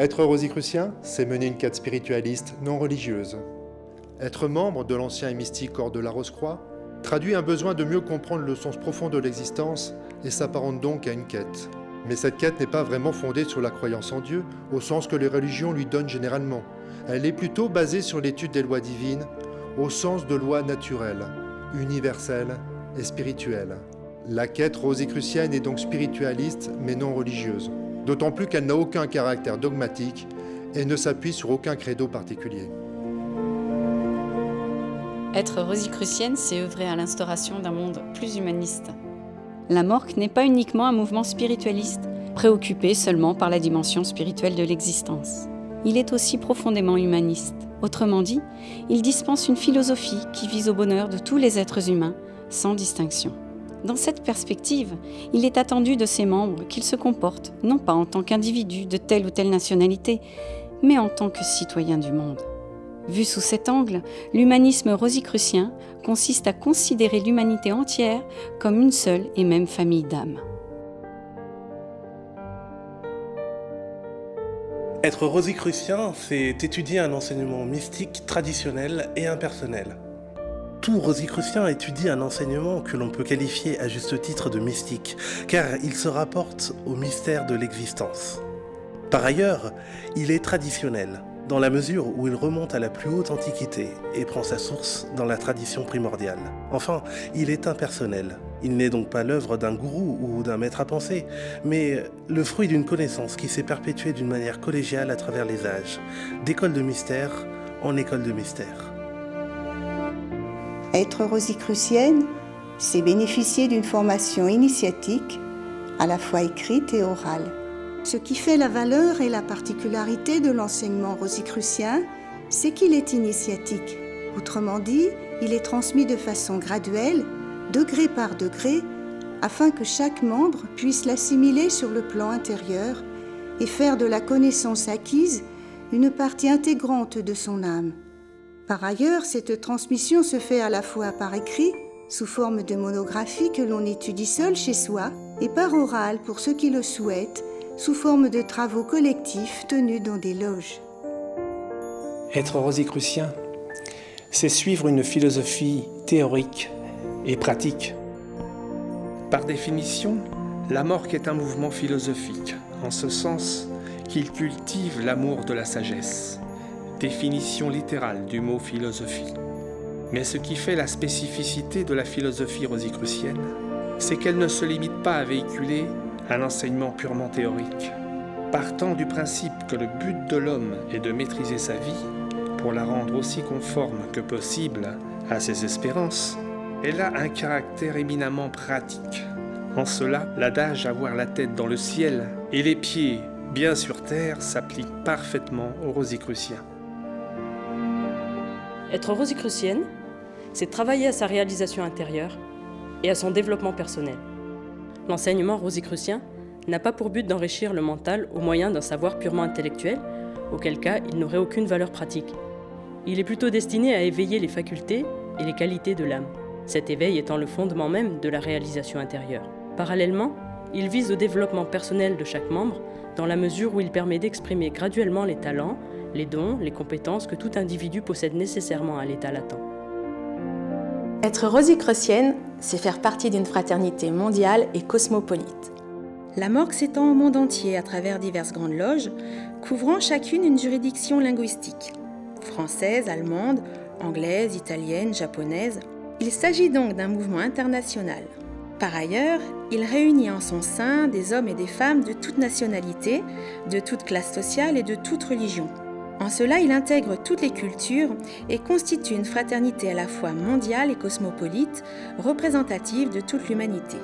Être rosicrucien, c'est mener une quête spiritualiste non religieuse. Être membre de l'ancien et mystique Ordre de la Rose-Croix traduit un besoin de mieux comprendre le sens profond de l'existence et s'apparente donc à une quête. Mais cette quête n'est pas vraiment fondée sur la croyance en Dieu, au sens que les religions lui donnent généralement. Elle est plutôt basée sur l'étude des lois divines, au sens de lois naturelles, universelles et spirituelles. La quête rosicrucienne est donc spiritualiste mais non religieuse, d'autant plus qu'elle n'a aucun caractère dogmatique et ne s'appuie sur aucun credo particulier. Être rosicrucienne, c'est œuvrer à l'instauration d'un monde plus humaniste. La Morque n'est pas uniquement un mouvement spiritualiste, préoccupé seulement par la dimension spirituelle de l'existence. Il est aussi profondément humaniste. Autrement dit, il dispense une philosophie qui vise au bonheur de tous les êtres humains, sans distinction. Dans cette perspective, il est attendu de ses membres qu'ils se comportent non pas en tant qu'individus de telle ou telle nationalité, mais en tant que citoyens du monde. Vu sous cet angle, l'humanisme rosicrucien consiste à considérer l'humanité entière comme une seule et même famille d'âmes. Être rosicrucien, c'est étudier un enseignement mystique, traditionnel et impersonnel. Tout rosicrucien étudie un enseignement que l'on peut qualifier à juste titre de mystique, car il se rapporte au mystère de l'existence. Par ailleurs, il est traditionnel, dans la mesure où il remonte à la plus haute antiquité et prend sa source dans la tradition primordiale. Enfin, il est impersonnel. Il n'est donc pas l'œuvre d'un gourou ou d'un maître à penser, mais le fruit d'une connaissance qui s'est perpétuée d'une manière collégiale à travers les âges, d'école de mystère en école de mystère. Être rosicrucienne, c'est bénéficier d'une formation initiatique, à la fois écrite et orale. Ce qui fait la valeur et la particularité de l'enseignement rosicrucien, c'est qu'il est initiatique. Autrement dit, il est transmis de façon graduelle, degré par degré, afin que chaque membre puisse l'assimiler sur le plan intérieur et faire de la connaissance acquise une partie intégrante de son âme. Par ailleurs, cette transmission se fait à la fois par écrit, sous forme de monographie que l'on étudie seul chez soi, et par oral pour ceux qui le souhaitent, sous forme de travaux collectifs tenus dans des loges. Être rosicrucien, c'est suivre une philosophie théorique et pratique. Par définition, la Morque est un mouvement philosophique, en ce sens qu'il cultive l'amour de la sagesse. Définition littérale du mot philosophie. Mais ce qui fait la spécificité de la philosophie rosicrucienne, c'est qu'elle ne se limite pas à véhiculer un enseignement purement théorique. Partant du principe que le but de l'homme est de maîtriser sa vie pour la rendre aussi conforme que possible à ses espérances, elle a un caractère éminemment pratique. En cela, l'adage « avoir la tête dans le ciel et les pieds bien sur terre » s'applique parfaitement aux rosicruciens. Être rosicrucienne, c'est travailler à sa réalisation intérieure et à son développement personnel. L'enseignement rosicrucien n'a pas pour but d'enrichir le mental au moyen d'un savoir purement intellectuel, auquel cas il n'aurait aucune valeur pratique. Il est plutôt destiné à éveiller les facultés et les qualités de l'âme, cet éveil étant le fondement même de la réalisation intérieure. Parallèlement, il vise au développement personnel de chaque membre dans la mesure où il permet d'exprimer graduellement les talents, les dons, les compétences que tout individu possède nécessairement à l'état latent. Être rosicrucienne, c'est faire partie d'une fraternité mondiale et cosmopolite. La Morque s'étend au monde entier à travers diverses grandes loges, couvrant chacune une juridiction linguistique. Française, allemande, anglaise, italienne, japonaise. Il s'agit donc d'un mouvement international. Par ailleurs, il réunit en son sein des hommes et des femmes de toute nationalité, de toute classe sociale et de toute religion. En cela, il intègre toutes les cultures et constitue une fraternité à la fois mondiale et cosmopolite, représentative de toute l'humanité.